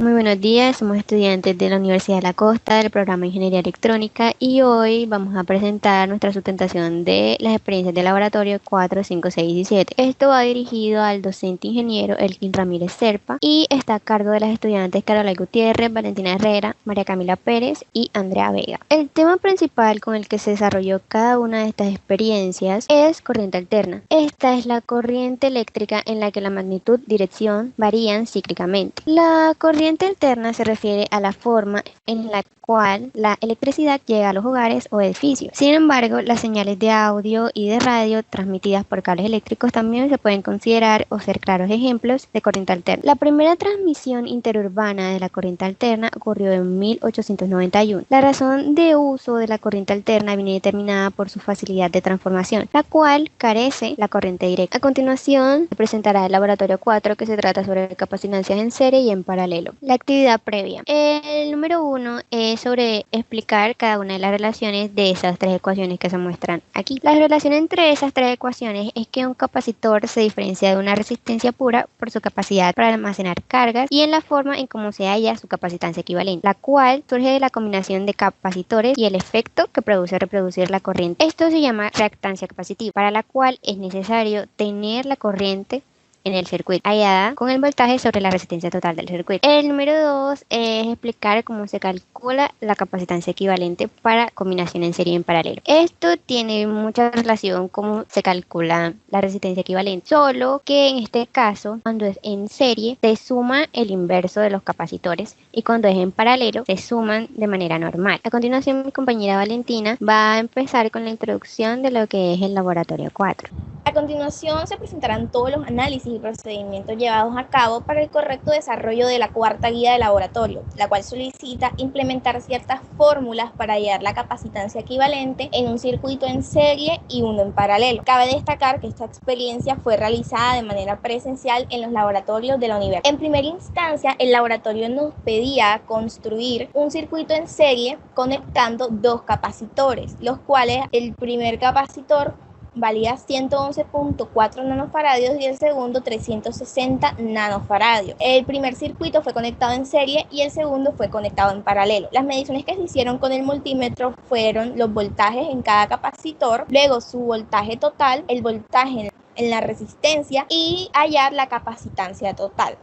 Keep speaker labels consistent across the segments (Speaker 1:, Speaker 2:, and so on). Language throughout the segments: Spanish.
Speaker 1: Muy buenos días, somos estudiantes de la Universidad de la Costa del programa de Ingeniería Electrónica y hoy vamos a presentar nuestra sustentación de las experiencias de laboratorio 4, 5, 6 y 7. Esto va dirigido al docente ingeniero Elkin Ramírez Serpa y está a cargo de las estudiantes Carolina Gutiérrez, Valentina Herrera, María Camila Pérez y Andrea Vega. El tema principal con el que se desarrolló cada una de estas experiencias es corriente alterna. Esta es la corriente eléctrica en la que la magnitud, dirección varían cíclicamente. La corriente alterna se refiere a la forma en la cual la electricidad llega a los hogares o edificios. Sin embargo, las señales de audio y de radio transmitidas por cables eléctricos también se pueden considerar o ser claros ejemplos de corriente alterna. La primera transmisión interurbana de la corriente alterna ocurrió en 1891. La razón de uso de la corriente alterna viene determinada por su facilidad de transformación, la cual carece la corriente directa. A continuación, se presentará el laboratorio 4, que se trata sobre capacitancias en serie y en paralelo. La actividad previa. El número 1 es sobre explicar cada una de las relaciones de esas tres ecuaciones que se muestran aquí. La relación entre esas tres ecuaciones es que un capacitor se diferencia de una resistencia pura por su capacidad para almacenar cargas y en la forma en cómo se halla su capacitancia equivalente, la cual surge de la combinación de capacitores y el efecto que produce reproducir la corriente. Esto se llama reactancia capacitiva, para la cual es necesario tener la corriente en el circuito, hallada con el voltaje sobre la resistencia total del circuito. El número 2 es explicar cómo se calcula la capacitancia equivalente para combinación en serie y en paralelo. Esto tiene mucha relación con cómo se calcula la resistencia equivalente, solo que en este caso, cuando es en serie, se suma el inverso de los capacitores y cuando es en paralelo, se suman de manera normal. A continuación, mi compañera Valentina va a empezar con la introducción de lo que es el laboratorio 4.
Speaker 2: A continuación se presentarán todos los análisis y procedimientos llevados a cabo para el correcto desarrollo de la cuarta guía de laboratorio, la cual solicita implementar ciertas fórmulas para hallar la capacitancia equivalente en un circuito en serie y uno en paralelo. Cabe destacar que esta experiencia fue realizada de manera presencial en los laboratorios de la universidad. En primera instancia, el laboratorio nos pedía construir un circuito en serie conectando dos capacitores, los cuales el primer capacitor valía 111.4 nanofaradios y el segundo 360 nanofaradios. El primer circuito fue conectado en serie y el segundo fue conectado en paralelo. Las mediciones que se hicieron con el multímetro fueron los voltajes en cada capacitor, luego su voltaje total, el voltaje en la resistencia y hallar la capacitancia total.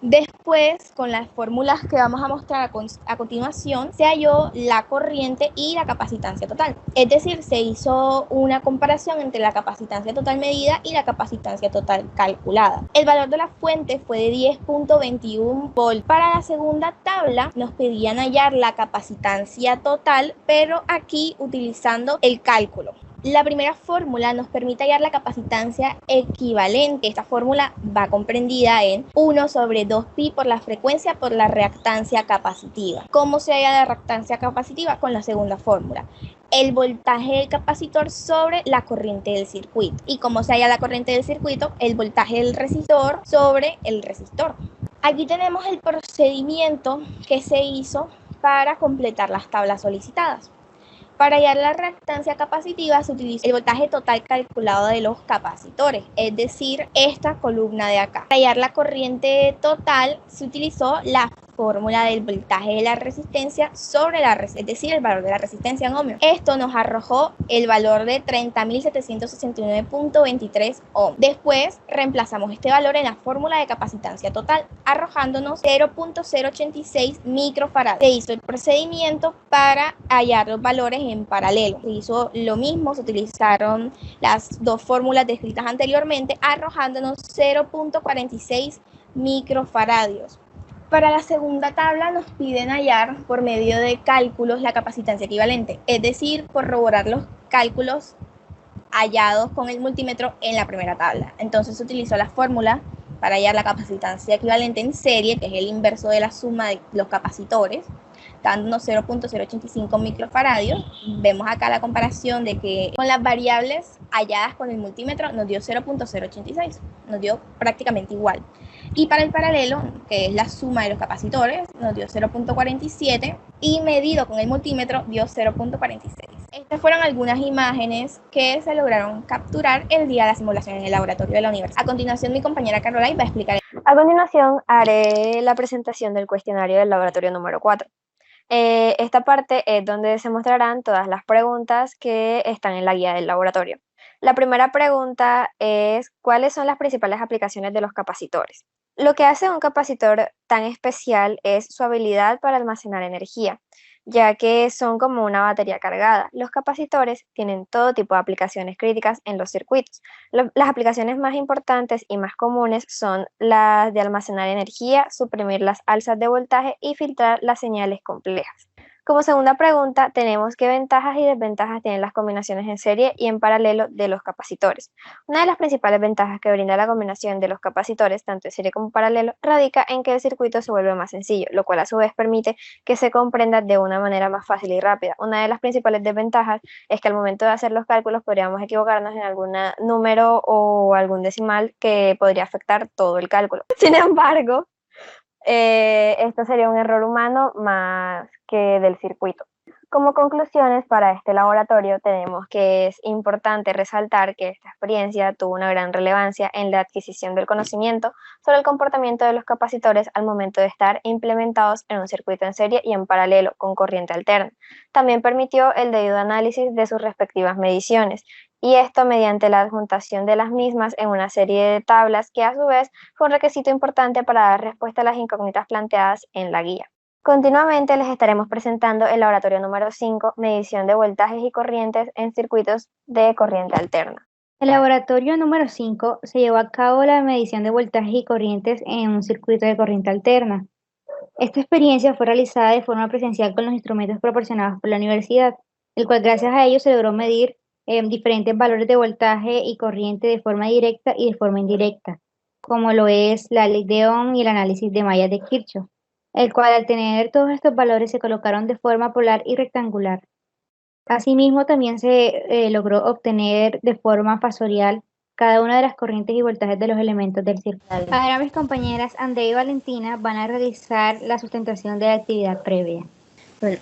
Speaker 2: Después, con las fórmulas que vamos a mostrar a continuación, se halló la corriente y la capacitancia total. Es decir, se hizo una comparación entre la capacitancia total medida y la capacitancia total calculada. El valor de la fuente fue de 10.21 volts. Para la segunda tabla nos pedían hallar la capacitancia total, pero aquí utilizando el cálculo. La primera fórmula nos permite hallar la capacitancia equivalente. Esta fórmula va comprendida en 1 sobre 2pi por la frecuencia por la reactancia capacitiva. ¿Cómo se halla la reactancia capacitiva? Con la segunda fórmula. El voltaje del capacitor sobre la corriente del circuito. ¿Y cómo se halla la corriente del circuito? El voltaje del resistor sobre el resistor. Aquí tenemos el procedimiento que se hizo para completar las tablas solicitadas. Para hallar la reactancia capacitiva se utiliza el voltaje total calculado de los capacitores, es decir, esta columna de acá. Para hallar la corriente total se utilizó la fórmula del voltaje de la resistencia sobre la resistencia, es decir, el valor de la resistencia en ohmios. Esto nos arrojó el valor de 30.769.23 ohms. Después reemplazamos este valor en la fórmula de capacitancia total, arrojándonos 0.086 microfarad. Se hizo el procedimiento para hallar los valores en paralelo. Se hizo lo mismo, se utilizaron las dos fórmulas descritas anteriormente, arrojándonos 0.46 microfaradios. Para la segunda tabla nos piden hallar por medio de cálculos la capacitancia equivalente, es decir, corroborar los cálculos hallados con el multímetro en la primera tabla. Entonces se utilizó la fórmula para hallar la capacitancia equivalente en serie, que es el inverso de la suma de los capacitores, dándonos 0.085 microfaradios. Vemos acá la comparación de que con las variables halladas con el multímetro nos dio 0.086, nos dio prácticamente igual. Y para el paralelo, que es la suma de los capacitores, nos dio 0.47 y medido con el multímetro dio 0.46. Estas fueron algunas imágenes que se lograron capturar el día de la simulación en el laboratorio de la universidad. A continuación, mi compañera Carolina va a explicar.
Speaker 3: A continuación, haré la presentación del cuestionario del laboratorio número 4. Esta parte es donde se mostrarán todas las preguntas que están en la guía del laboratorio. La primera pregunta es: ¿cuáles son las principales aplicaciones de los capacitores? Lo que hace un capacitor tan especial es su habilidad para almacenar energía, ya que son como una batería cargada. Los capacitores tienen todo tipo de aplicaciones críticas en los circuitos. Las aplicaciones más importantes y más comunes son las de almacenar energía, suprimir las alzas de voltaje y filtrar las señales complejas. Como segunda pregunta, tenemos qué ventajas y desventajas tienen las combinaciones en serie y en paralelo de los capacitores. Una de las principales ventajas que brinda la combinación de los capacitores, tanto en serie como paralelo, radica en que el circuito se vuelve más sencillo, lo cual a su vez permite que se comprenda de una manera más fácil y rápida. Una de las principales desventajas es que al momento de hacer los cálculos podríamos equivocarnos en algún número o algún decimal que podría afectar todo el cálculo. Sin embargo, esto sería un error humano más que del circuito. Como conclusiones para este laboratorio tenemos que es importante resaltar que esta experiencia tuvo una gran relevancia en la adquisición del conocimiento sobre el comportamiento de los capacitores al momento de estar implementados en un circuito en serie y en paralelo con corriente alterna. También permitió el debido análisis de sus respectivas mediciones, y esto mediante la adjuntación de las mismas en una serie de tablas que a su vez fue un requisito importante para dar respuesta a las incógnitas planteadas en la guía. Continuamente les estaremos presentando el laboratorio número 5, medición de voltajes y corrientes en circuitos de corriente alterna.
Speaker 4: En el laboratorio número 5 se llevó a cabo la medición de voltajes y corrientes en un circuito de corriente alterna. Esta experiencia fue realizada de forma presencial con los instrumentos proporcionados por la universidad, el cual gracias a ello se logró medir diferentes valores de voltaje y corriente de forma directa y de forma indirecta, como lo es la ley de Ohm y el análisis de mallas de Kirchhoff, el cual al tener todos estos valores se colocaron de forma polar y rectangular. Asimismo, también se logró obtener de forma fasorial cada una de las corrientes y voltajes de los elementos del circuito. Ahora mis compañeras Andrea y Valentina van a realizar la sustentación de la actividad previa.
Speaker 1: Bueno,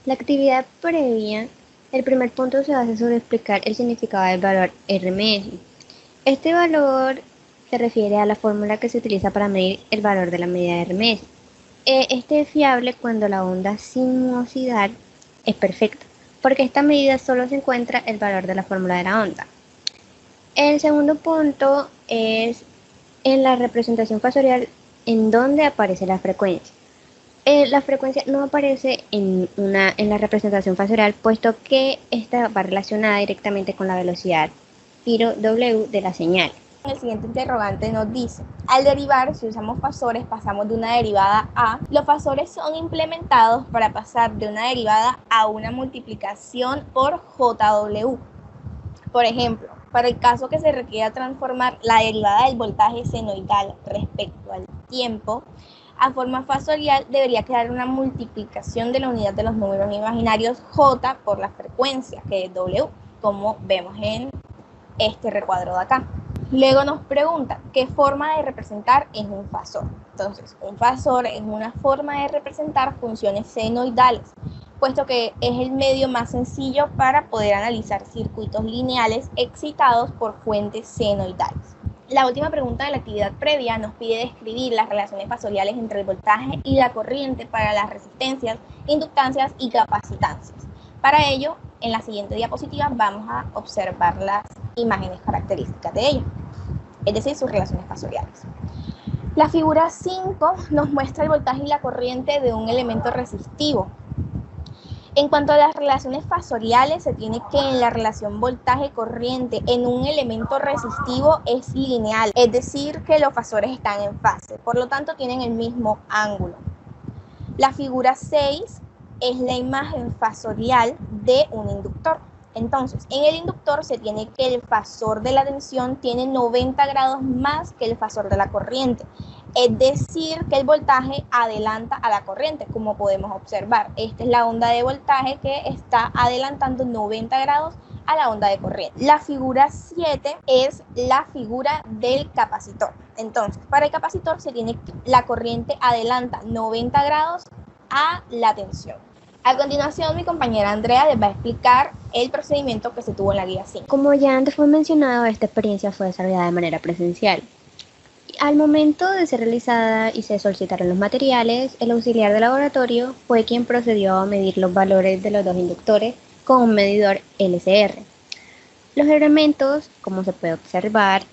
Speaker 1: la actividad previa, el primer punto se basa sobre explicar el significado del valor RMS. Este valor se refiere a la fórmula que se utiliza para medir el valor de la medida de RMS. Este es fiable cuando la onda sinuosidal es perfecta, porque esta medida solo se encuentra el valor de la fórmula de la onda. El segundo punto es en la representación fasorial en donde aparece la frecuencia. La frecuencia no aparece en la representación fasorial, puesto que esta va relacionada directamente con la velocidad π w de la señal.
Speaker 2: El siguiente interrogante nos dice: al derivar, si usamos fasores, pasamos de una derivada a. Los fasores son implementados para pasar de una derivada a una multiplicación por JW. Por ejemplo, para el caso que se requiera transformar la derivada del voltaje senoidal respecto al tiempo a forma fasorial, debería quedar una multiplicación de la unidad de los números imaginarios J por la frecuencia, que es W, como vemos en este recuadro de acá. Luego nos pregunta qué forma de representar es un fasor. Entonces, un fasor es una forma de representar funciones senoidales, puesto que es el medio más sencillo para poder analizar circuitos lineales excitados por fuentes senoidales. La última pregunta de la actividad previa nos pide describir las relaciones fasoriales entre el voltaje y la corriente para las resistencias, inductancias y capacitancias. Para ello, en la siguiente diapositiva vamos a observar las imágenes características de ello, es decir, sus relaciones fasoriales. La figura 5 nos muestra el voltaje y la corriente de un elemento resistivo. En cuanto a las relaciones fasoriales, se tiene que en la relación voltaje-corriente en un elemento resistivo es lineal, es decir, que los fasores están en fase, por lo tanto tienen el mismo ángulo. La figura 6 es la imagen fasorial de un inductor. Entonces, en el inductor se tiene que el fasor de la tensión tiene 90 grados más que el fasor de la corriente. Es decir, que el voltaje adelanta a la corriente, como podemos observar. Esta es la onda de voltaje que está adelantando 90 grados a la onda de corriente. La figura 7 es la figura del capacitor. Entonces, para el capacitor se tiene que la corriente adelanta 90 grados a la tensión. A continuación, mi compañera Andrea les va a explicar el procedimiento que se tuvo en la guía 5.
Speaker 1: Como ya antes fue mencionado, esta experiencia fue desarrollada de manera presencial. Al momento de ser realizada y se solicitaron los materiales, el auxiliar de laboratorio fue quien procedió a medir los valores de los dos inductores con un medidor LCR. Los elementos, como se puede observar,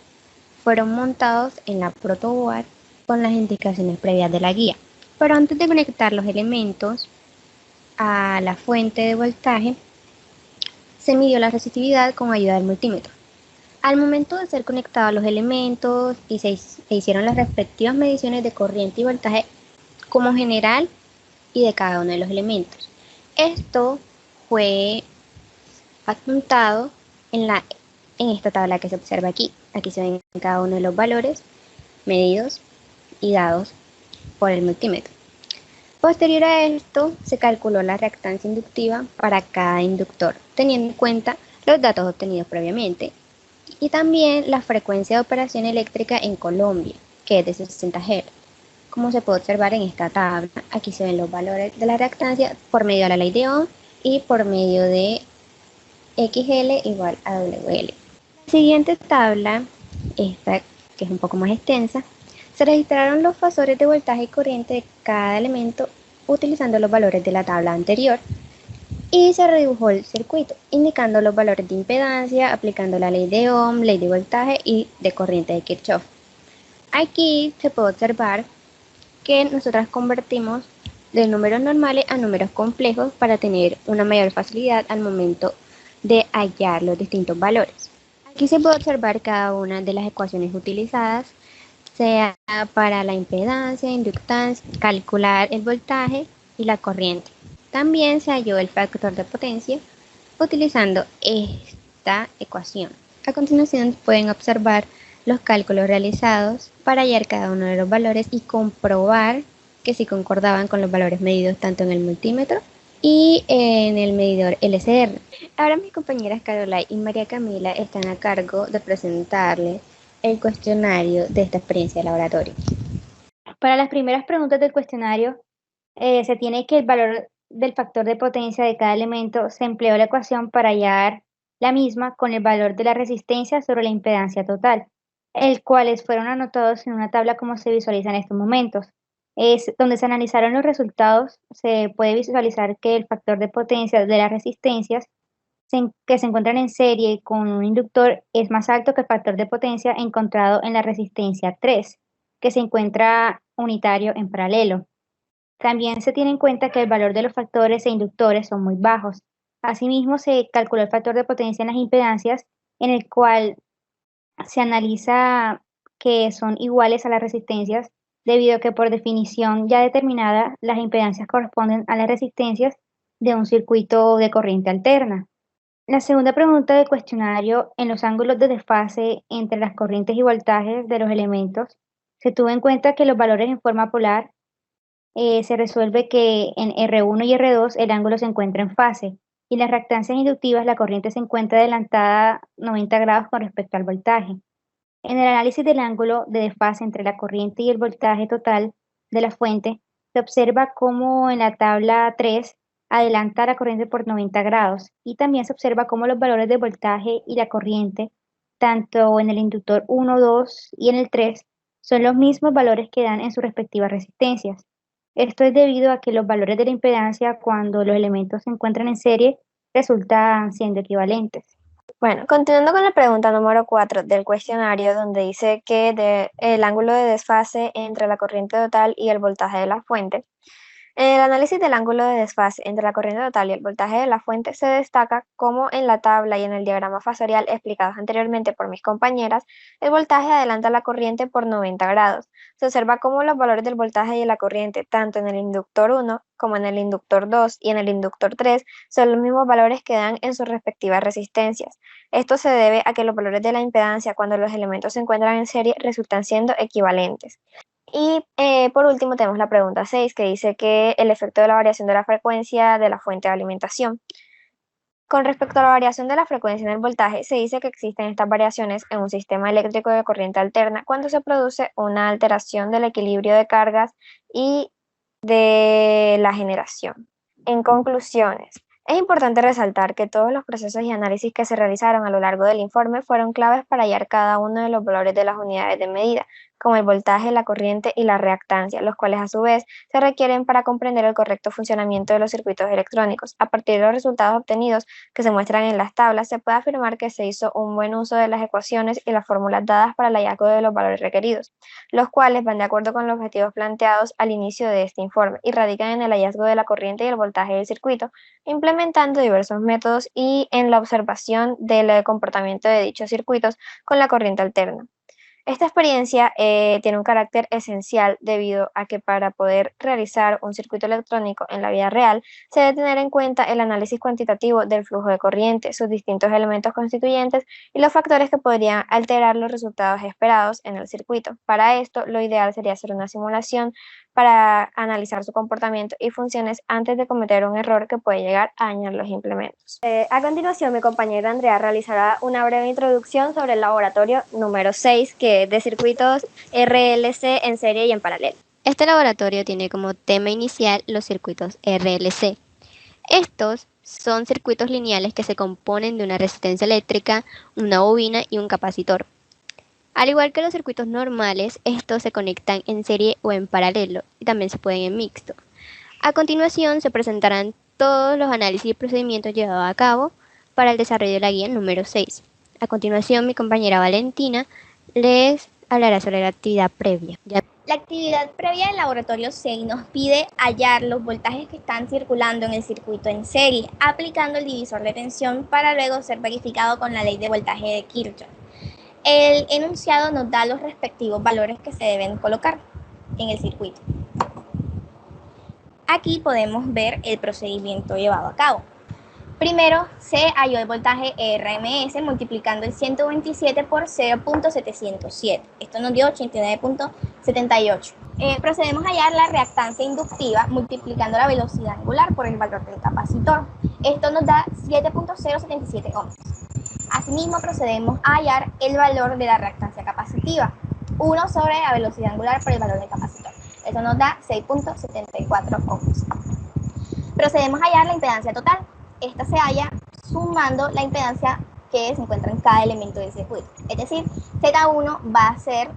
Speaker 1: fueron montados en la protoboard con las indicaciones previas de la guía. Pero antes de conectar los elementos a la fuente de voltaje, se midió la resistividad con ayuda del multímetro. Al momento de ser conectados los elementos y se hicieron las respectivas mediciones de corriente y voltaje como general y de cada uno de los elementos. Esto fue adjuntado en esta tabla que se observa aquí. Aquí se ven cada uno de los valores medidos y dados por el multímetro. Posterior a esto, se calculó la reactancia inductiva para cada inductor, teniendo en cuenta los datos obtenidos previamente y también la frecuencia de operación eléctrica en Colombia, que es de 60 Hz. Como se puede observar en esta tabla, aquí se ven los valores de la reactancia por medio de la ley de Ohm y por medio de XL igual a WL. La siguiente tabla, esta que es un poco más extensa, se registraron los fasores de voltaje y corriente de cada elemento utilizando los valores de la tabla anterior y se redibujó el circuito, indicando los valores de impedancia, aplicando la ley de Ohm, ley de voltaje y de corriente de Kirchhoff. Aquí se puede observar que nosotras convertimos de números normales a números complejos para tener una mayor facilidad al momento de hallar los distintos valores. Aquí se puede observar cada una de las ecuaciones utilizadas, sea para la impedancia, inductancia, calcular el voltaje y la corriente. También se halló el factor de potencia utilizando esta ecuación. A continuación pueden observar los cálculos realizados para hallar cada uno de los valores y comprobar que sí concordaban con los valores medidos tanto en el multímetro y en el medidor LCR. Ahora mis compañeras Carola y María Camila están a cargo de presentarles el cuestionario de esta experiencia de laboratorio.
Speaker 4: Para las primeras preguntas del cuestionario, se tiene que el valor del factor de potencia de cada elemento se empleó la ecuación para hallar la misma con el valor de la resistencia sobre la impedancia total, el cuales fueron anotados en una tabla como se visualiza en estos momentos. Es donde se analizaron los resultados, se puede visualizar que el factor de potencia de las resistencias que se encuentran en serie con un inductor es más alto que el factor de potencia encontrado en la resistencia 3, que se encuentra unitario en paralelo. También se tiene en cuenta que el valor de los factores e inductores son muy bajos. Asimismo, se calculó el factor de potencia en las impedancias, en el cual se analiza que son iguales a las resistencias, debido a que por definición ya determinada, las impedancias corresponden a las resistencias de un circuito de corriente alterna. La segunda pregunta del cuestionario, en los ángulos de desfase entre las corrientes y voltajes de los elementos, se tuvo en cuenta que los valores en forma polar se resuelve que en R1 y R2 el ángulo se encuentra en fase y las reactancias inductivas la corriente se encuentra adelantada 90 grados con respecto al voltaje. En el análisis del ángulo de desfase entre la corriente y el voltaje total de la fuente, se observa cómo en la tabla 3 adelanta la corriente por 90 grados y también se observa cómo los valores de voltaje y la corriente, tanto en el inductor 1, 2 y en el 3, son los mismos valores que dan en sus respectivas resistencias. Esto es debido a que los valores de la impedancia cuando los elementos se encuentran en serie resultan siendo equivalentes.
Speaker 3: Bueno, continuando con la pregunta número 4 del cuestionario, donde dice que el ángulo de desfase entre la corriente total y el voltaje de la fuente. En el análisis del ángulo de desfase entre la corriente total y el voltaje de la fuente se destaca como en la tabla y en el diagrama fasorial explicados anteriormente por mis compañeras, el voltaje adelanta la corriente por 90 grados. Se observa cómo los valores del voltaje y de la corriente, tanto en el inductor 1 como en el inductor 2 y en el inductor 3, son los mismos valores que dan en sus respectivas resistencias. Esto se debe a que los valores de la impedancia cuando los elementos se encuentran en serie resultan siendo equivalentes. Y por último tenemos la pregunta 6 que dice que el efecto de la variación de la frecuencia de la fuente de alimentación. Con respecto a la variación de la frecuencia en el voltaje, se dice que existen estas variaciones en un sistema eléctrico de corriente alterna cuando se produce una alteración del equilibrio de cargas y de la generación. En conclusiones, es importante resaltar que todos los procesos y análisis que se realizaron a lo largo del informe fueron claves para hallar cada uno de los valores de las unidades de medida, como el voltaje, la corriente y la reactancia, los cuales a su vez se requieren para comprender el correcto funcionamiento de los circuitos electrónicos. A partir de los resultados obtenidos que se muestran en las tablas, se puede afirmar que se hizo un buen uso de las ecuaciones y las fórmulas dadas para el hallazgo de los valores requeridos, los cuales van de acuerdo con los objetivos planteados al inicio de este informe y radican en el hallazgo de la corriente y el voltaje del circuito, implementando diversos métodos y en la observación del comportamiento de dichos circuitos con la corriente alterna. Esta experiencia tiene un carácter esencial debido a que para poder realizar un circuito electrónico en la vida real se debe tener en cuenta el análisis cuantitativo del flujo de corriente, sus distintos elementos constituyentes y los factores que podrían alterar los resultados esperados en el circuito. Para esto, lo ideal sería hacer una simulación para analizar su comportamiento y funciones antes de cometer un error que puede llegar a dañar los implementos. A continuación, mi compañera Andrea realizará una breve introducción sobre el laboratorio número 6, que es de circuitos RLC en serie y en paralelo.
Speaker 1: Este laboratorio tiene como tema inicial los circuitos RLC. Estos son circuitos lineales que se componen de una resistencia eléctrica, una bobina y un capacitor. Al igual que los circuitos normales, estos se conectan en serie o en paralelo y también se pueden en mixto. A continuación se presentarán todos los análisis y procedimientos llevados a cabo para el desarrollo de la guía número 6. A continuación, mi compañera Valentina les hablará sobre la actividad previa.
Speaker 2: La actividad previa del laboratorio 6 nos pide hallar los voltajes que están circulando en el circuito en serie, aplicando el divisor de tensión para luego ser verificado con la ley de voltaje de Kirchhoff. El enunciado nos da los respectivos valores que se deben colocar en el circuito. Aquí podemos ver el procedimiento llevado a cabo. Primero se halló el voltaje RMS multiplicando el 127 por 0.707. Esto nos dio 89.78. Procedemos a hallar la reactancia inductiva multiplicando la velocidad angular por el valor del capacitor. Esto nos da 7.077 ohms. Asimismo, procedemos a hallar el valor de la reactancia capacitiva, 1 sobre la velocidad angular por el valor del capacitor. Eso nos da 6.74 ohms. Procedemos a hallar la impedancia total. Esta se halla sumando la impedancia que se encuentra en cada elemento del circuito. Es decir, Z1 va a ser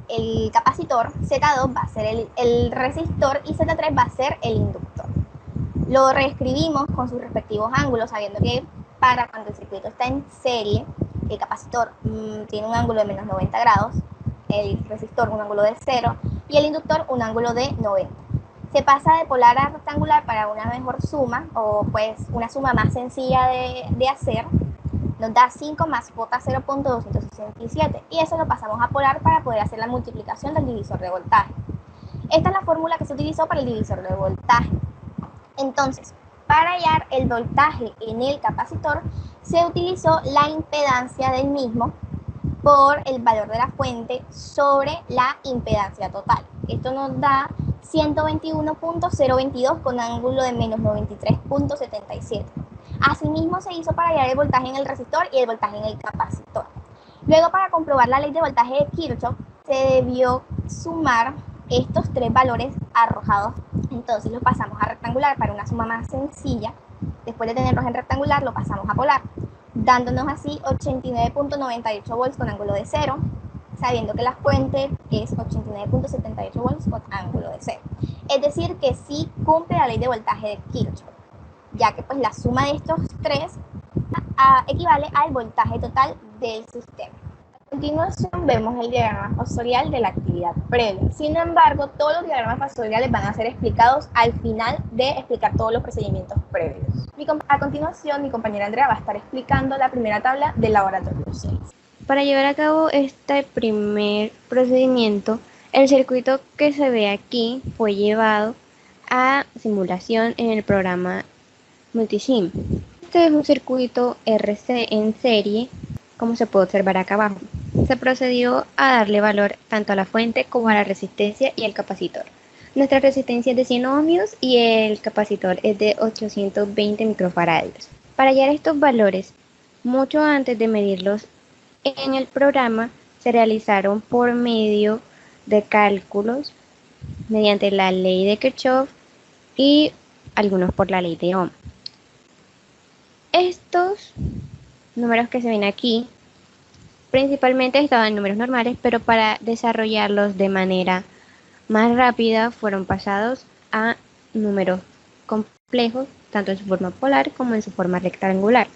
Speaker 2: el capacitor, Z2 va a ser el resistor y Z3 va a ser el inductor. Lo reescribimos con sus respectivos ángulos, sabiendo que para cuando el circuito está en serie, el capacitor tiene un ángulo de menos 90 grados, el resistor un ángulo de 0 y el inductor un ángulo de 90. Se pasa de polar a rectangular para una mejor suma, o pues una suma más sencilla de hacer. Nos da 5 más J 0.267 y eso lo pasamos a polar para poder hacer la multiplicación del divisor de voltaje. Esta es la fórmula que se utilizó para el divisor de voltaje. Entonces, para hallar el voltaje en el capacitor, se utilizó la impedancia del mismo por el valor de la fuente sobre la impedancia total. Esto nos da 121.022 con ángulo de menos 93.77. Asimismo se hizo para hallar el voltaje en el resistor y el voltaje en el capacitor. Luego, para comprobar la ley de voltaje de Kirchhoff, se debió sumar estos tres valores arrojados. Entonces los pasamos a rectangular para una suma más sencilla. Después de tenerlos en rectangular, lo pasamos a polar, dándonos así 89.98 volts con ángulo de 0, sabiendo que la fuente es 89.78 volts con ángulo de 0. Es decir, que sí cumple la ley de voltaje de Kirchhoff, ya que pues la suma de estos tres equivale al voltaje total del sistema. A continuación vemos el diagrama fasorial de la actividad previa. Sin embargo, todos los diagramas fasoriales van a ser explicados al final de explicar todos los procedimientos previos. A continuación, mi compañera Andrea va a estar explicando la primera tabla del laboratorio 6.
Speaker 1: Para llevar a cabo este primer procedimiento, el circuito que se ve aquí fue llevado a simulación en el programa Multisim. Este es un circuito RC en serie, como se puede observar acá abajo. Se procedió a darle valor tanto a la fuente como a la resistencia y el capacitor. Nuestra resistencia es de 100 ohmios y el capacitor es de 820 microfaradios. Para hallar estos valores, mucho antes de medirlos en el programa, se realizaron por medio de cálculos mediante la ley de Kirchhoff y algunos por la ley de Ohm. Estos números que se ven aquí Principalmente estaban en números normales, pero para desarrollarlos de manera más rápida fueron pasados a números complejos, tanto en su forma polar como en su forma rectangular.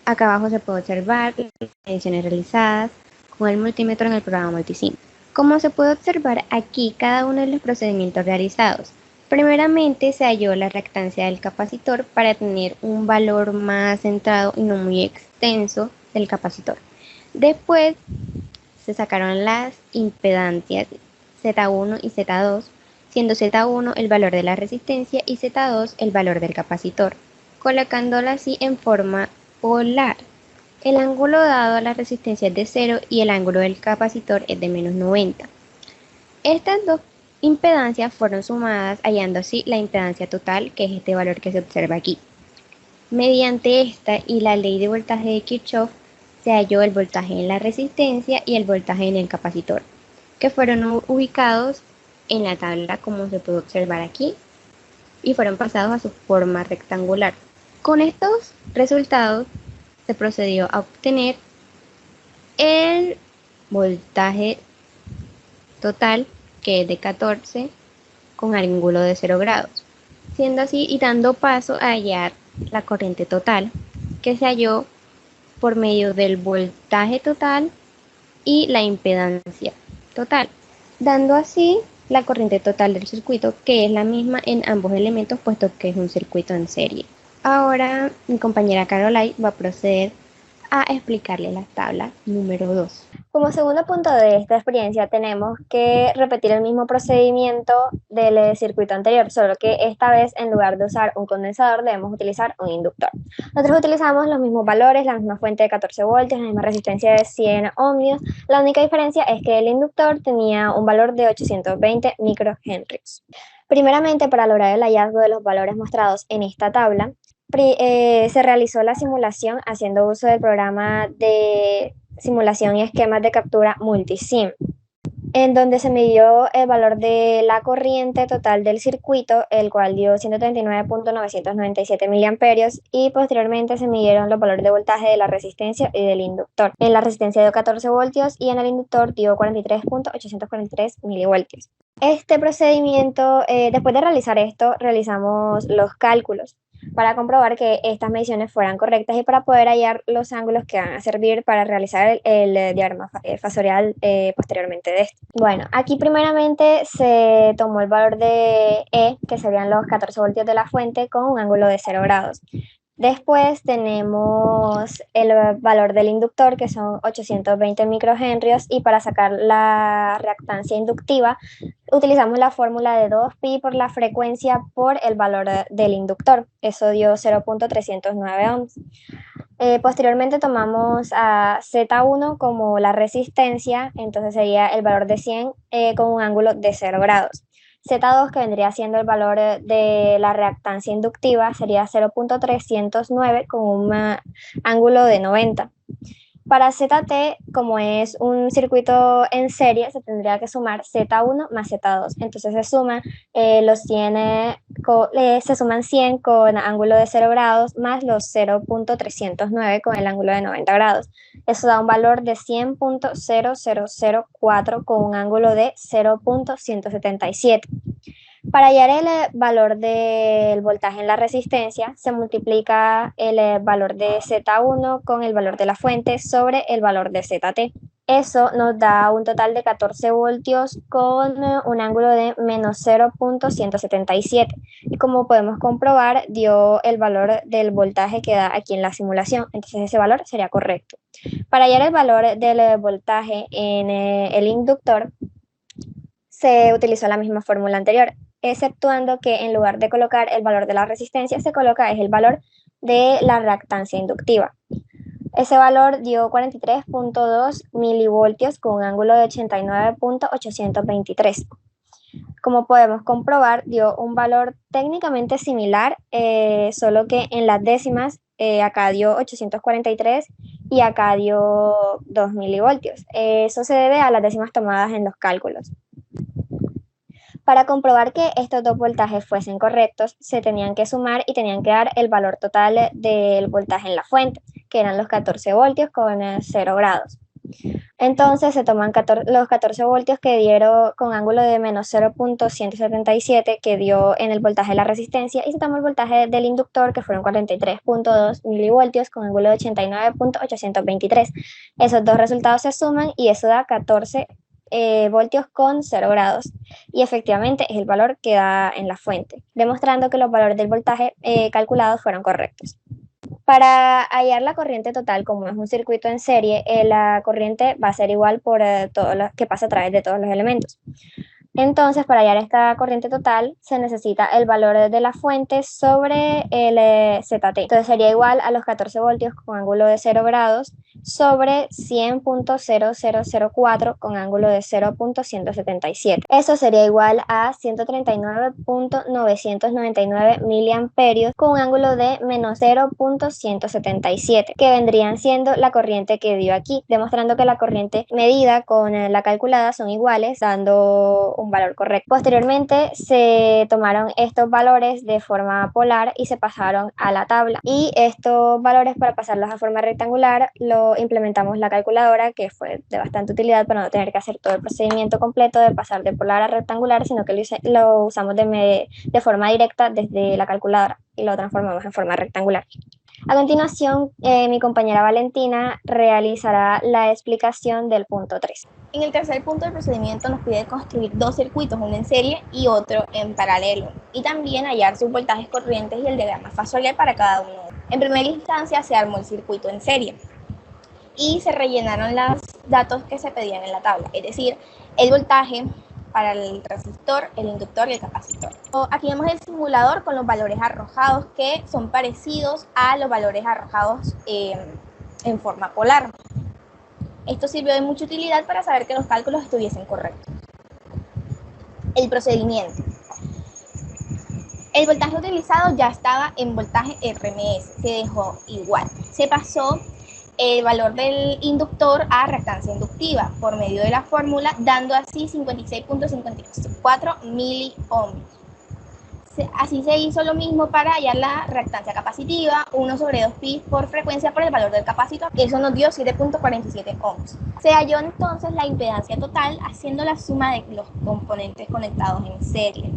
Speaker 1: Acá abajo se puede observar las mediciones realizadas con el multímetro en el programa Multisim. Como se puede observar aquí cada uno de los procedimientos realizados. Primeramente se halló la reactancia del capacitor para tener un valor más centrado y no muy extenso del capacitor. Después se sacaron las impedancias Z1 y Z2, siendo Z1 el valor de la resistencia y Z2 el valor del capacitor, colocándola así en forma polar. El ángulo dado a la resistencia es de 0 y el ángulo del capacitor es de menos 90. Estas dos impedancias fueron sumadas hallando así la impedancia total, que es este valor que se observa aquí. Mediante esta y la ley de voltaje de Kirchhoff se halló el voltaje en la resistencia y el voltaje en el capacitor, que fueron ubicados en la tabla como se puede observar aquí y fueron pasados a su forma rectangular. Con estos resultados se procedió a obtener el voltaje total, que es de 14 con ángulo de 0 grados, siendo así y dando paso a hallar la corriente total, que se halló por medio del voltaje total y la impedancia total, dando así la corriente total del circuito, que es la misma en ambos elementos, puesto que es un circuito en serie. Ahora mi compañera Caroline va a proceder a explicarle la tabla número 2.
Speaker 3: Como segundo punto de esta experiencia tenemos que repetir el mismo procedimiento del circuito anterior, solo que esta vez en lugar de usar un condensador debemos utilizar un inductor. Nosotros utilizamos los mismos valores, la misma fuente de 14 voltios, la misma resistencia de 100 ohmios. La única diferencia es que el inductor tenía un valor de 820 microhenrios. Primeramente, para lograr el hallazgo de los valores mostrados en esta tabla, se realizó la simulación haciendo uso del programa de simulación y esquemas de captura Multisim, en donde se midió el valor de la corriente total del circuito, el cual dio 139.997 miliamperios, y posteriormente se midieron los valores de voltaje de la resistencia y del inductor. En la resistencia dio 14 voltios y en el inductor dio 43.843 milivoltios. Este procedimiento, después de realizar esto, realizamos los cálculos para comprobar que estas mediciones fueran correctas y para poder hallar los ángulos que van a servir para realizar el diagrama fasorial posteriormente de este. Bueno, aquí primeramente se tomó el valor de E, que serían los 14 voltios de la fuente, con un ángulo de 0 grados. Después tenemos el valor del inductor, que son 820 microhenrios, y para sacar la reactancia inductiva utilizamos la fórmula de 2pi por la frecuencia por el valor del inductor. Eso dio 0.309 ohms. Posteriormente tomamos a Z1 como la resistencia, entonces sería el valor de 100 con un ángulo de 0 grados. Z2, que vendría siendo el valor de la reactancia inductiva, sería 0.309 con un ángulo de 90. Para ZT, como es un circuito en serie, se tendría que sumar Z1 más Z2. Entonces se suman se suman 100 con ángulo de 0 grados más los 0.309 con el ángulo de 90 grados. Eso da un valor de 100.0004 con un ángulo de 0.177. Para hallar el valor del voltaje en la resistencia, se multiplica el valor de Z1 con el valor de la fuente sobre el valor de ZT. Eso nos da un total de 14 voltios con un ángulo de menos 0.177. Y como podemos comprobar, dio el valor del voltaje que da aquí en la simulación. Entonces ese valor sería correcto. Para hallar el valor del voltaje en el inductor, se utilizó la misma fórmula anterior, exceptuando que en lugar de colocar el valor de la resistencia, se coloca el valor de la reactancia inductiva. Ese valor dio 43.2 milivoltios con un ángulo de 89.823. Como podemos comprobar, dio un valor técnicamente similar, solo que en las décimas acá dio 843 y acá dio 2 milivoltios. Eso se debe a las décimas tomadas en los cálculos. Para comprobar que estos dos voltajes fuesen correctos, se tenían que sumar y tenían que dar el valor total del voltaje en la fuente, que eran los 14 voltios con 0 grados. Entonces se toman los 14 voltios que dieron con ángulo de menos 0.177 que dio en el voltaje de la resistencia, y se toma el voltaje del inductor, que fueron 43.2 milivoltios con ángulo de 89.823. Esos dos resultados se suman y eso da 14 voltios con 0 grados, y efectivamente es el valor que da en la fuente, demostrando que los valores del voltaje calculados fueron correctos. Para hallar la corriente total, como es un circuito en serie, la corriente va a ser igual por todo lo que pasa a través de todos los elementos. Entonces, para hallar esta corriente total, se necesita el valor de la fuente sobre el ZT. Entonces, sería igual a los 14 voltios con ángulo de 0 grados sobre 100.0004 con ángulo de 0.177. Eso sería igual a 139.999 miliamperios con un ángulo de menos 0.177, que vendrían siendo la corriente que dio aquí, demostrando que la corriente medida con la calculada son iguales, dando un valor correcto. Posteriormente se tomaron estos valores de forma polar y se pasaron a la tabla, y estos valores, para pasarlos a forma rectangular, lo implementamos la calculadora, que fue de bastante utilidad para no tener que hacer todo el procedimiento completo de pasar de polar a rectangular, sino que lo usamos de forma directa desde la calculadora y lo transformamos en forma rectangular. A continuación, mi compañera Valentina realizará la explicación del punto 3.
Speaker 2: En el tercer punto del procedimiento nos pide construir dos circuitos, uno en serie y otro en paralelo, y también hallar sus voltajes corrientes y el diagrama fasorial para cada uno. En primera instancia se armó el circuito en serie y se rellenaron los datos que se pedían en la tabla, es decir, el voltaje para el resistor, el inductor y el capacitor. Aquí vemos el simulador con los valores arrojados, que son parecidos a los valores arrojados en forma polar. Esto sirvió de mucha utilidad para saber que los cálculos estuviesen correctos. El procedimiento. El voltaje utilizado ya estaba en voltaje RMS, se dejó igual. Se pasó el valor del inductor a reactancia inductiva por medio de la fórmula, dando así 56.54 miliohms. Así se hizo lo mismo para hallar la reactancia capacitiva, 1 sobre 2pi por frecuencia por el valor del capacitor, que eso nos dio 7.47 ohms. Se halló entonces la impedancia total haciendo la suma de los componentes conectados en serie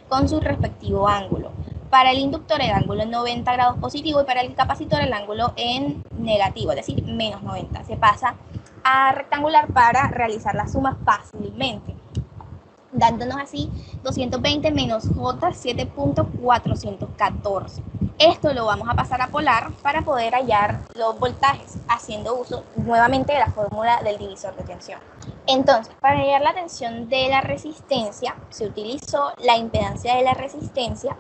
Speaker 2: con su respectivo ángulo. Para el inductor el ángulo en 90 grados positivo y para el capacitor el ángulo en negativo, es decir, menos 90. Se pasa a rectangular para realizar la suma fácilmente, dándonos así 220 menos J 7.414. Esto lo vamos a pasar a polar para poder hallar los voltajes, haciendo uso nuevamente de la fórmula del divisor de tensión. Entonces, para hallar la tensión de la resistencia, se utilizó la impedancia de la resistencia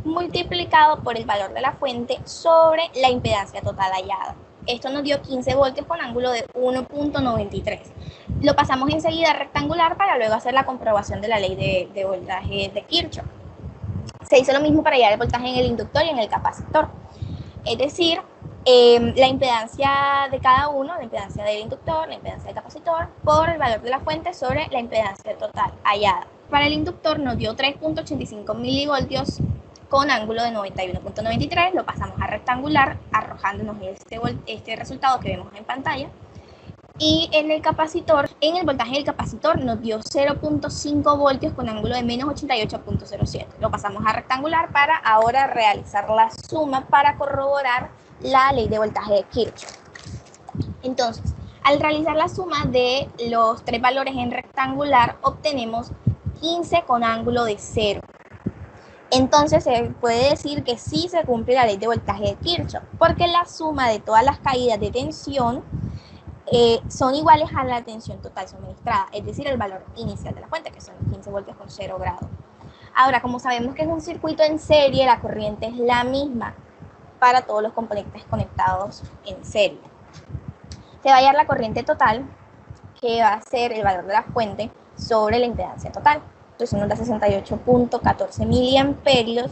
Speaker 2: multiplicado por el valor de la fuente sobre la impedancia total hallada. Esto nos dio 15 voltios con ángulo de 1.93. Lo pasamos enseguida a rectangular para luego hacer la comprobación de la ley de voltaje de Kirchhoff. Se hizo lo mismo para hallar el voltaje en el inductor y en el capacitor. Es decir, la impedancia de cada uno, la impedancia del inductor, la impedancia del capacitor, por el valor de la fuente sobre la impedancia total hallada. Para el inductor nos dio 3.85 milivoltios con ángulo de 91.93, lo pasamos a rectangular, arrojándonos este resultado que vemos en pantalla. Y en el capacitor, en el voltaje del capacitor nos dio 0.5 voltios con ángulo de menos 88.07. Lo pasamos a rectangular para ahora realizar la suma para corroborar la ley de voltaje de Kirchhoff. Entonces, al realizar la suma de los tres valores en rectangular, obtenemos 15 con ángulo de 0. Entonces se puede decir que sí se cumple la ley de voltaje de Kirchhoff, porque la suma de todas las caídas de tensión son iguales a la tensión total suministrada, es decir, el valor inicial de la fuente, que son 15 voltios con 0 grados. Ahora, como sabemos que es un circuito en serie, la corriente es la misma para todos los componentes conectados en serie. Se va a hallar la corriente total, que va a ser el valor de la fuente sobre la impedancia total. Entonces nos da 68.14 miliamperios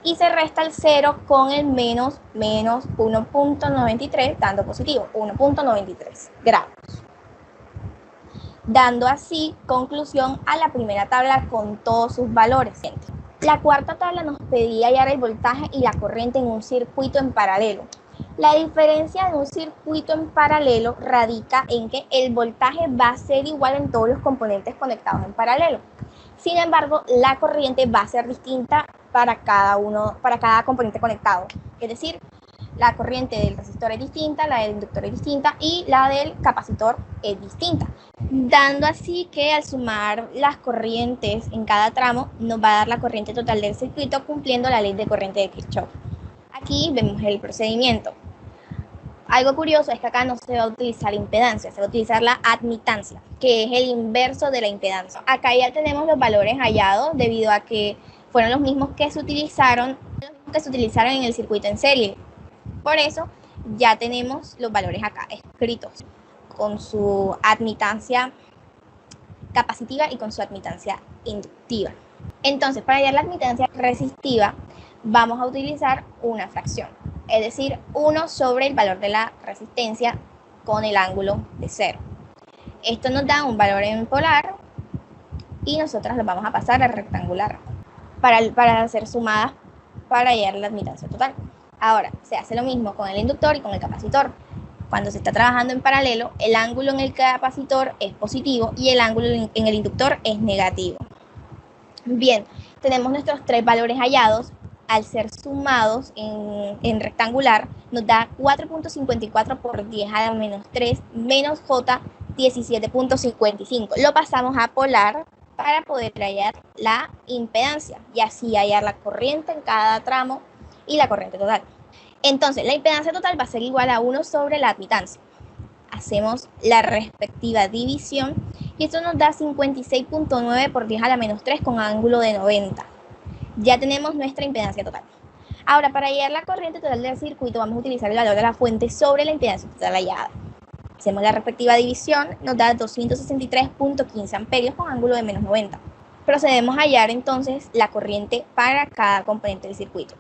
Speaker 2: y se resta el 0 con el menos 1.93, dando positivo, 1.93 grados. Dando así conclusión a la primera tabla con todos sus valores. La cuarta tabla nos pedía hallar el voltaje y la corriente en un circuito en paralelo. La diferencia de un circuito en paralelo radica en que el voltaje va a ser igual en todos los componentes conectados en paralelo. Sin embargo, la corriente va a ser distinta para cada componente conectado. Es decir, la corriente del resistor es distinta, la del inductor es distinta y la del capacitor es distinta, dando así que al sumar las corrientes en cada tramo nos va a dar la corriente total del circuito cumpliendo la ley de corriente de Kirchhoff. Aquí vemos el procedimiento. Algo curioso es que acá no se va a utilizar impedancia, se va a utilizar la admitancia, que es el inverso de la impedancia. Acá ya tenemos los valores hallados debido a que fueron los mismos que se utilizaron en el circuito en serie. Por eso ya tenemos los valores acá escritos con su admitancia capacitiva y con su admitancia inductiva. Entonces, para hallar la admitancia resistiva, vamos a utilizar una fracción, es decir, 1 sobre el valor de la resistencia con el ángulo de 0. Esto nos da un valor en polar y nosotras lo vamos a pasar a rectangular para hacer sumadas para hallar la admitancia total. Ahora, se hace lo mismo con el inductor y con el capacitor. Cuando se está trabajando en paralelo, el ángulo en el capacitor es positivo y el ángulo en el inductor es negativo. Bien, tenemos nuestros 3 valores hallados. Al ser sumados en rectangular, nos da 4.54 por 10 a la menos 3 menos J 17.55. Lo pasamos a polar para poder hallar la impedancia y así hallar la corriente en cada tramo y la corriente total. Entonces, la impedancia total va a ser igual a 1 sobre la admitancia. Hacemos la respectiva división y esto nos da 56.9 por 10 a la menos 3 con ángulo de 90. Ya tenemos nuestra impedancia total. Ahora, para hallar la corriente total del circuito, vamos a utilizar el valor de la fuente sobre la impedancia total hallada. Hacemos la respectiva división, nos da 263.15 amperios con ángulo de menos 90. Procedemos a hallar entonces la corriente para cada componente del circuito.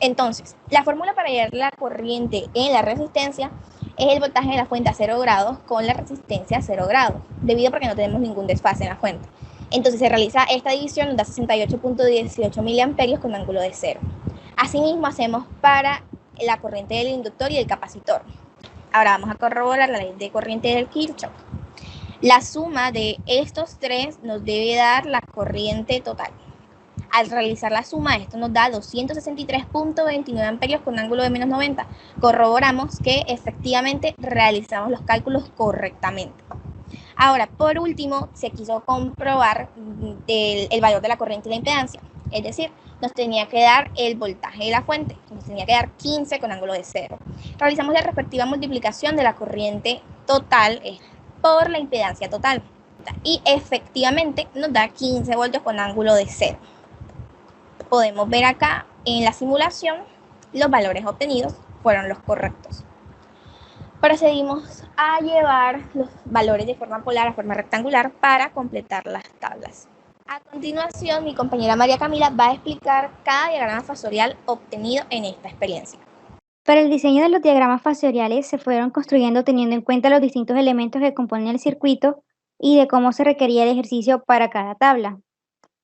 Speaker 2: Entonces, la fórmula para hallar la corriente en la resistencia es el voltaje de la fuente a 0 grados con la resistencia a 0 grados, debido a que no tenemos ningún desfase en la fuente. Entonces se realiza esta división, nos da 68.18 miliamperios con ángulo de 0. Asimismo hacemos para la corriente del inductor y del capacitor. Ahora vamos a corroborar la ley de corriente del Kirchhoff. La suma de estos 3 nos debe dar la corriente total. Al realizar la suma, esto nos da 263.29 amperios con ángulo de menos 90. Corroboramos que efectivamente realizamos los cálculos correctamente. Ahora, por último, se quiso comprobar el valor de la corriente y la impedancia. Es decir, nos tenía que dar el voltaje de la fuente, nos tenía que dar 15 con ángulo de 0. Realizamos la respectiva multiplicación de la corriente total por la impedancia total. Y efectivamente nos da 15 voltios con ángulo de 0. Podemos ver acá en la simulación los valores obtenidos fueron los correctos. Procedimos a llevar los valores de forma polar a forma rectangular para completar las tablas. A continuación, mi compañera María Camila va a explicar cada diagrama fasorial obtenido en esta experiencia.
Speaker 4: Para el diseño de los diagramas fasoriales se fueron construyendo teniendo en cuenta los distintos elementos que componen el circuito y de cómo se requería el ejercicio para cada tabla.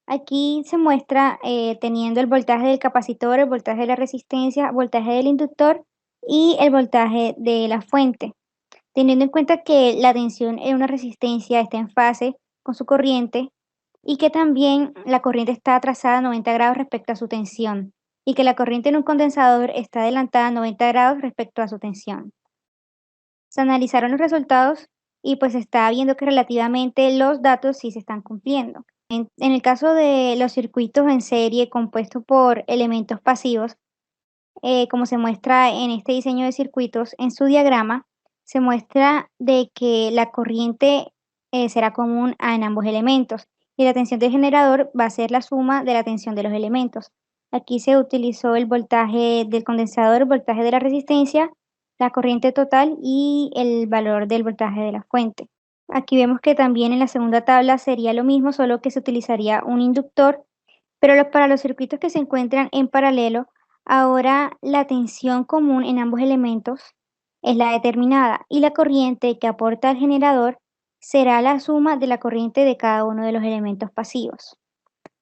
Speaker 4: Aquí se muestra teniendo el voltaje del capacitor, el voltaje de la resistencia, el voltaje del inductor y el voltaje de la fuente. Teniendo en cuenta que la tensión en una resistencia está en fase con su corriente y que también la corriente está trazada a 90 grados respecto a su tensión y que la corriente en un condensador está adelantada a 90 grados respecto a su tensión. Se analizaron los resultados y pues se está viendo que relativamente los datos sí se están cumpliendo. En el caso de los circuitos en serie compuestos por elementos pasivos, como se muestra en este diseño de circuitos, en su diagrama se muestra de que la corriente será común en ambos elementos y la tensión del generador va a ser la suma de la tensión de los elementos. Aquí se utilizó el voltaje del condensador, el voltaje de la resistencia, la corriente total y el valor del voltaje de la fuente. Aquí vemos que también en la segunda tabla sería lo mismo, solo que se utilizaría un inductor, pero para los circuitos que se encuentran en paralelo, ahora la tensión común en ambos elementos es la determinada y la corriente que aporta el generador será la suma de la corriente de cada uno de los elementos pasivos.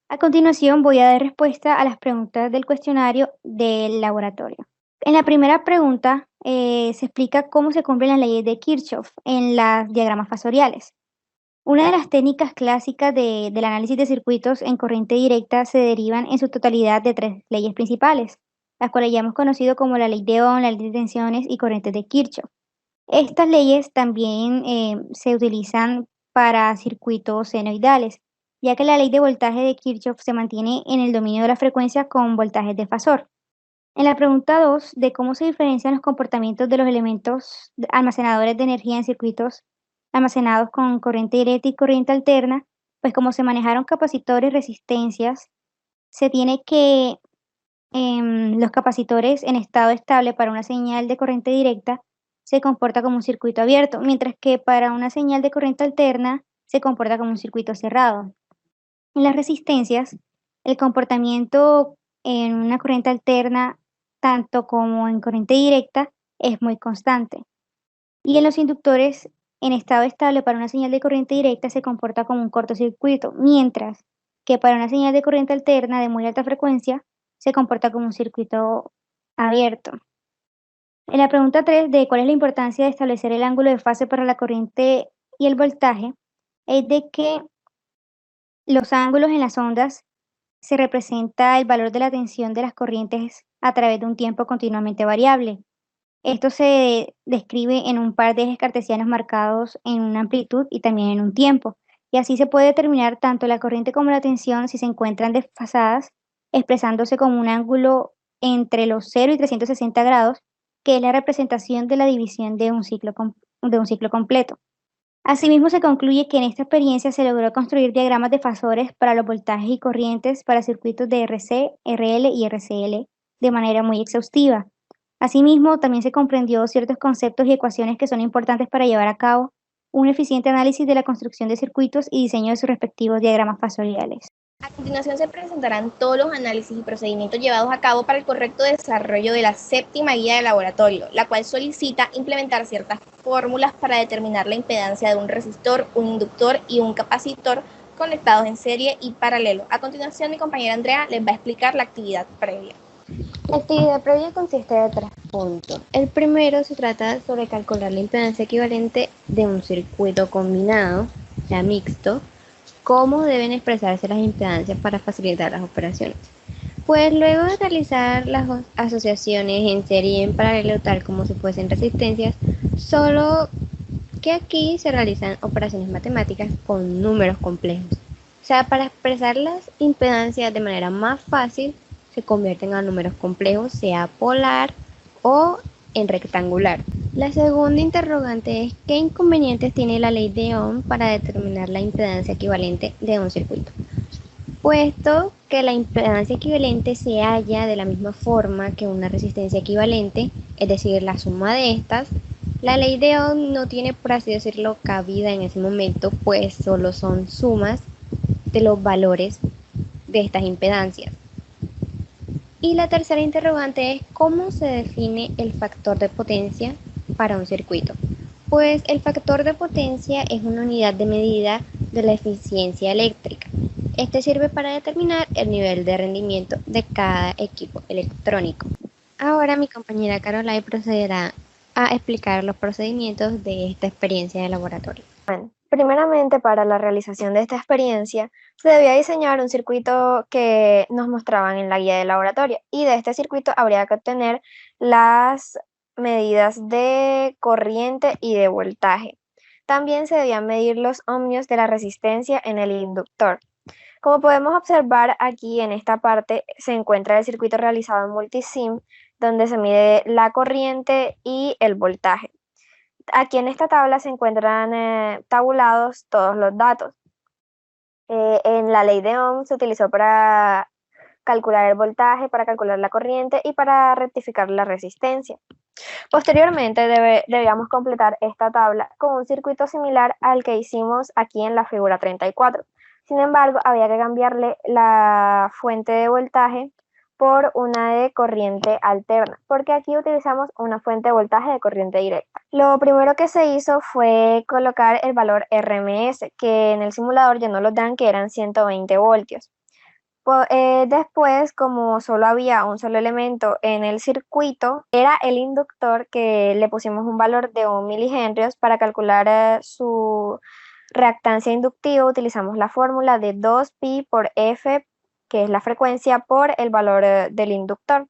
Speaker 4: A continuación voy a dar respuesta a las preguntas del cuestionario del laboratorio. En la primera pregunta se explica cómo se cumplen las leyes de Kirchhoff en los diagramas fasoriales. Una de las técnicas clásicas del análisis de circuitos en corriente directa se derivan en su totalidad de tres leyes principales, las cuales ya hemos conocido como la ley de Ohm, la ley de tensiones y corrientes de Kirchhoff. Estas leyes también se utilizan para circuitos senoidales, ya que la ley de voltaje de Kirchhoff se mantiene en el dominio de la frecuencia con voltajes de fasor. En la pregunta 2 de cómo se diferencian los comportamientos de los elementos almacenadores de energía en circuitos almacenados con corriente directa y corriente alterna, pues como se manejaron capacitores y resistencias, se tiene que los capacitores en estado estable para una señal de corriente directa se comporta como un circuito abierto, mientras que para una señal de corriente alterna se comporta como un circuito cerrado. En las resistencias, el comportamiento en una corriente alterna, tanto como en corriente directa, es muy constante. Y en los inductores, en estado estable para una señal de corriente directa se comporta como un cortocircuito, mientras que para una señal de corriente alterna de muy alta frecuencia se comporta como un circuito abierto. En la pregunta 3 de cuál es la importancia de establecer el ángulo de fase para la corriente y el voltaje, es de que los ángulos en las ondas se representa el valor de la tensión de las corrientes a través de un tiempo continuamente variable. Esto se describe en un par de ejes cartesianos marcados en una amplitud y también en un tiempo. Y así se puede determinar tanto la corriente como la tensión si se encuentran desfasadas, expresándose como un ángulo entre los 0 y 360 grados, que es la representación de la división de un ciclo completo. Asimismo, se concluye que en esta experiencia se logró construir diagramas de fasores para los voltajes y corrientes para circuitos de RC, RL y RCL de manera muy exhaustiva. Asimismo, también se comprendió ciertos conceptos y ecuaciones que son importantes para llevar a cabo un eficiente análisis de la construcción de circuitos y diseño de sus respectivos diagramas fasoriales.
Speaker 2: A continuación se presentarán todos los análisis y procedimientos llevados a cabo para el correcto desarrollo de la séptima guía de laboratorio, la cual solicita implementar ciertas fórmulas para determinar la impedancia de un resistor, un inductor y un capacitor conectados en serie y paralelo. A continuación, mi compañera Andrea les va a explicar la actividad previa.
Speaker 1: La actividad previa consiste de 3 puntos. El primero se trata sobre calcular la impedancia equivalente de un circuito combinado, ya mixto, cómo deben expresarse las impedancias para facilitar las operaciones. Pues luego de realizar las asociaciones en serie y en paralelo, tal como si fuesen resistencias, solo que aquí se realizan operaciones matemáticas con números complejos. O sea, para expresar las impedancias de manera más fácil, se convierten a números complejos, sea polar o en rectangular. La segunda interrogante es ¿qué inconvenientes tiene la ley de Ohm para determinar la impedancia equivalente de un circuito? Puesto que la impedancia equivalente se halla de la misma forma que una resistencia equivalente, es decir, la suma de estas, la ley de Ohm no tiene, por así decirlo, cabida en ese momento, pues solo son sumas de los valores de estas impedancias. Y la tercera interrogante es ¿cómo se define el factor de potencia para un circuito? Pues el factor de potencia es una unidad de medida de la eficiencia eléctrica. Este sirve para determinar el nivel de rendimiento de cada equipo electrónico. Ahora mi compañera Carolai procederá a explicar los procedimientos de esta experiencia de laboratorio.
Speaker 3: Primeramente, para la realización de esta experiencia, se debía diseñar un circuito que nos mostraban en la guía de laboratorio y de este circuito habría que obtener las medidas de corriente y de voltaje. También se debían medir los ohmios de la resistencia en el inductor. Como podemos observar aquí en esta parte se encuentra el circuito realizado en multisim, donde se mide la corriente y el voltaje. Aquí en esta tabla se encuentran tabulados todos los datos. En la ley de Ohm se utilizó para calcular el voltaje, para calcular la corriente y para rectificar la resistencia. Posteriormente debíamos completar esta tabla con un circuito similar al que hicimos aquí en la figura 34. Sin embargo, había que cambiarle la fuente de voltaje por una de corriente alterna, porque aquí utilizamos una fuente de voltaje de corriente directa. Lo primero que se hizo fue colocar el valor RMS, que en el simulador ya no lo dan, que eran 120 voltios. Después, como solo había un solo elemento en el circuito, era el inductor, que le pusimos un valor de 1 milihenrios. Para calcular su reactancia inductiva utilizamos la fórmula de 2pi por F, que es la frecuencia, por el valor del inductor.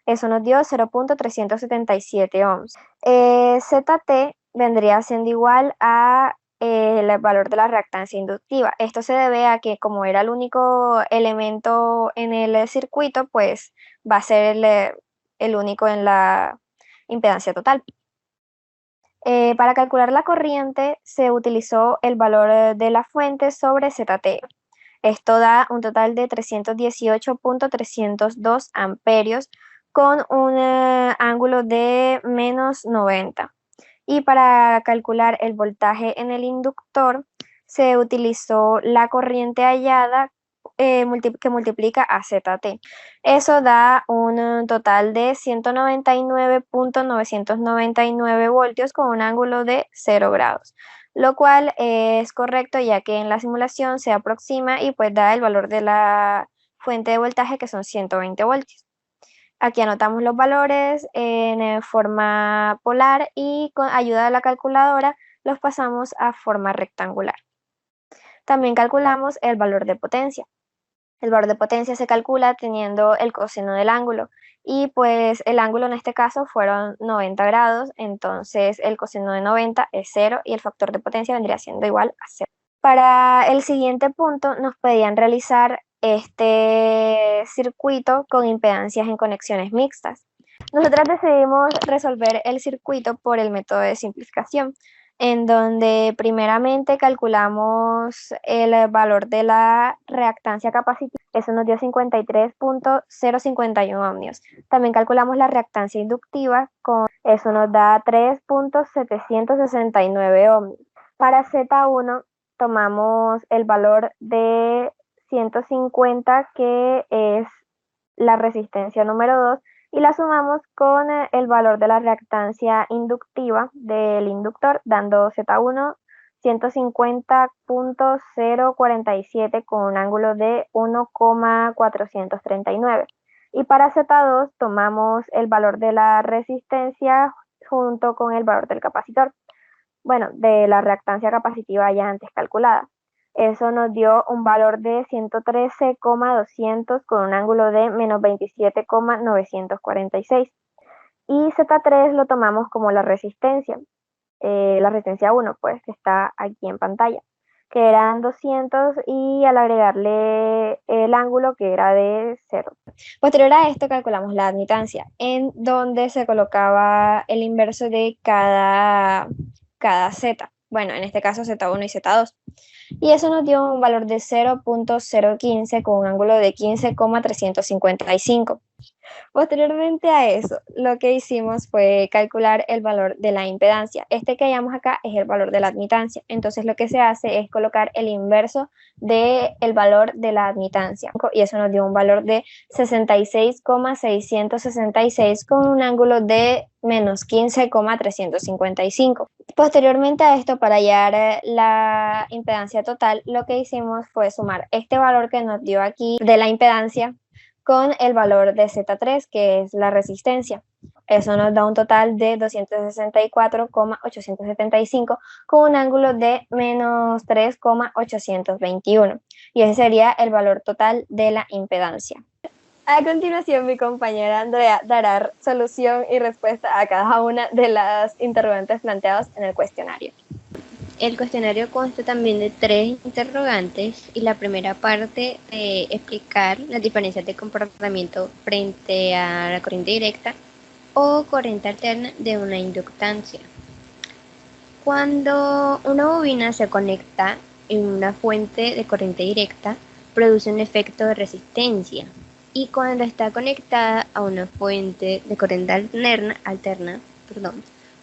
Speaker 3: Eso nos dio 0.377 ohms. ZT vendría siendo igual a el valor de la reactancia inductiva. Esto se debe a que, como era el único elemento en el circuito, pues va a ser el único en la impedancia total. Para calcular la corriente se utilizó el valor de la fuente sobre ZT. Esto da un total de 318.302 amperios con un ángulo de menos 90. Y para calcular el voltaje en el inductor se utilizó la corriente hallada que multiplica a ZT. Eso da un total de 199.999 voltios con un ángulo de 0 grados, lo cual es correcto, ya que en la simulación se aproxima y pues da el valor de la fuente de voltaje, que son 120 voltios. Aquí anotamos los valores en forma polar y con ayuda de la calculadora los pasamos a forma rectangular. También calculamos el valor de potencia. El valor de potencia se calcula teniendo el coseno del ángulo, y pues el ángulo en este caso fueron 90 grados, entonces el coseno de 90 es 0 y el factor de potencia vendría siendo igual a 0. Para el siguiente punto nos pedían realizar este circuito con impedancias en conexiones mixtas. Nosotras decidimos resolver el circuito por el método de simplificación, en donde primeramente calculamos el valor de la reactancia capacitiva. Eso nos dio 53.051 ohmios. También calculamos la reactancia inductiva, eso nos da 3.769 ohmios. Para Z1 tomamos el valor de 150, que es la resistencia número 2, y la sumamos con el valor de la reactancia inductiva del inductor, dando Z1 150.047 con un ángulo de 1,439. Y para Z2 tomamos el valor de la resistencia junto con el valor del capacitor, bueno, de la reactancia capacitiva ya antes calculada. Eso nos dio un valor de 113,200 con un ángulo de menos 27,946. Y Z3 lo tomamos como la resistencia 1, pues, que está aquí en pantalla, que eran 200, y al agregarle el ángulo, que era de 0. Posterior a esto calculamos la admitancia, en donde se colocaba el inverso de cada Z. Bueno, en este caso Z1 y Z2. Y eso nos dio un valor de 0.015 con un ángulo de 15,355. Posteriormente a eso, lo que hicimos fue calcular el valor de la impedancia. Este que hallamos acá es el valor de la admitancia. Entonces lo que se hace es colocar el inverso del valor de la admitancia. Y eso nos dio un valor de 66,666 con un ángulo de menos 15,355. Posteriormente a esto, para hallar la impedancia total, lo que hicimos fue sumar este valor que nos dio aquí de la impedancia con el valor de Z3, que es la resistencia. Eso nos da un total de 264,875 con un ángulo de menos 3,821. Y ese sería el valor total de la impedancia. A continuación, mi compañera Andrea dará solución y respuesta a cada una de las interrogantes planteadas en el cuestionario.
Speaker 1: El cuestionario consta también de 3 interrogantes, y la primera parte de explicar las diferencias de comportamiento frente a la corriente directa o corriente alterna de una inductancia. Cuando una bobina se conecta en una fuente de corriente directa, produce un efecto de resistencia, y cuando está conectada a una fuente de corriente alterna,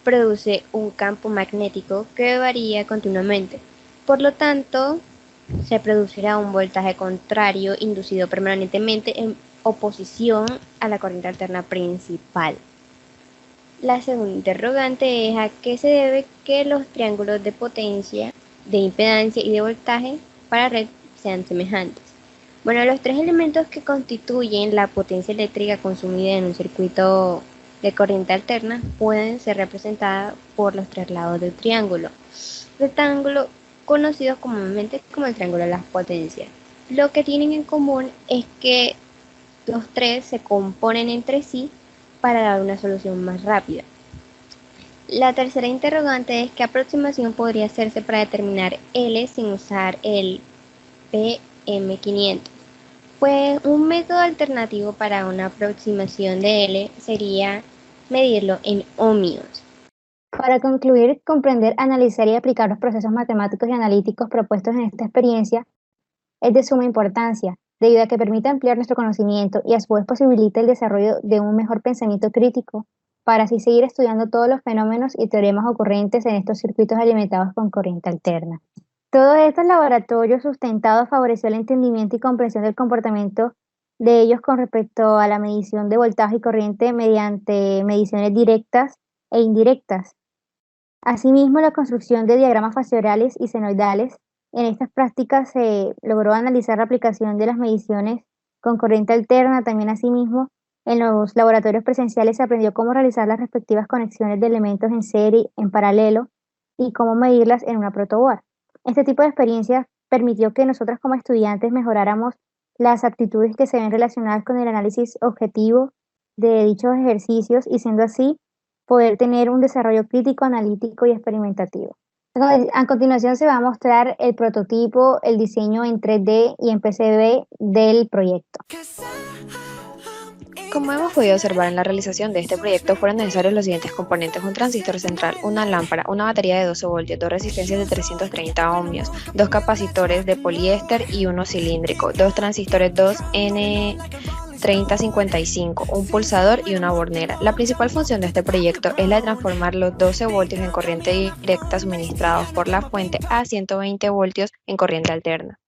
Speaker 1: produce un campo magnético que varía continuamente. Por lo tanto, se producirá un voltaje contrario inducido permanentemente en oposición a la corriente alterna principal. La segunda interrogante es: ¿a qué se debe que los triángulos de potencia, de impedancia y de voltaje para red sean semejantes? Bueno, los tres elementos que constituyen la potencia eléctrica consumida en un circuito de corriente alterna pueden ser representados por los tres lados del triángulo rectángulo, conocidos comúnmente como el triángulo de las potencias. Lo que tienen en común es que los tres se componen entre sí para dar una solución más rápida. La tercera interrogante es qué aproximación podría hacerse para determinar L sin usar el PM500. Pues un método alternativo para una aproximación de L sería medirlo en ohmios.
Speaker 4: Para concluir, comprender, analizar y aplicar los procesos matemáticos y analíticos propuestos en esta experiencia es de suma importancia, debido a que permite ampliar nuestro conocimiento y a su vez posibilita el desarrollo de un mejor pensamiento crítico, para así seguir estudiando todos los fenómenos y teoremas ocurrentes en estos circuitos alimentados con corriente alterna. Todos estos laboratorios sustentados favoreció el entendimiento y comprensión del comportamiento de ellos con respecto a la medición de voltaje y corriente mediante mediciones directas e indirectas. Asimismo, la construcción de diagramas faciorales y senoidales. En estas prácticas se logró analizar la aplicación de las mediciones con corriente alterna. También, asimismo, en los laboratorios presenciales se aprendió cómo realizar las respectivas conexiones de elementos en serie, en paralelo, y cómo medirlas en una protoboard. Este tipo de experiencias permitió que nosotras como estudiantes mejoráramos las aptitudes que se ven relacionadas con el análisis objetivo de dichos ejercicios y, siendo así, poder tener un desarrollo crítico, analítico y experimentativo. A continuación se va a mostrar el prototipo, el diseño en 3D y en PCB del proyecto.
Speaker 3: Como hemos podido observar en la realización de este proyecto, fueron necesarios los siguientes componentes: un transistor central, una lámpara, una batería de 12 voltios, dos resistencias de 330 ohmios, dos capacitores de poliéster y uno cilíndrico, dos transistores 2N3055, un pulsador y una bornera. La principal función de este proyecto es la de transformar los 12 voltios en corriente directa suministrados por la fuente a 120 voltios en corriente alterna.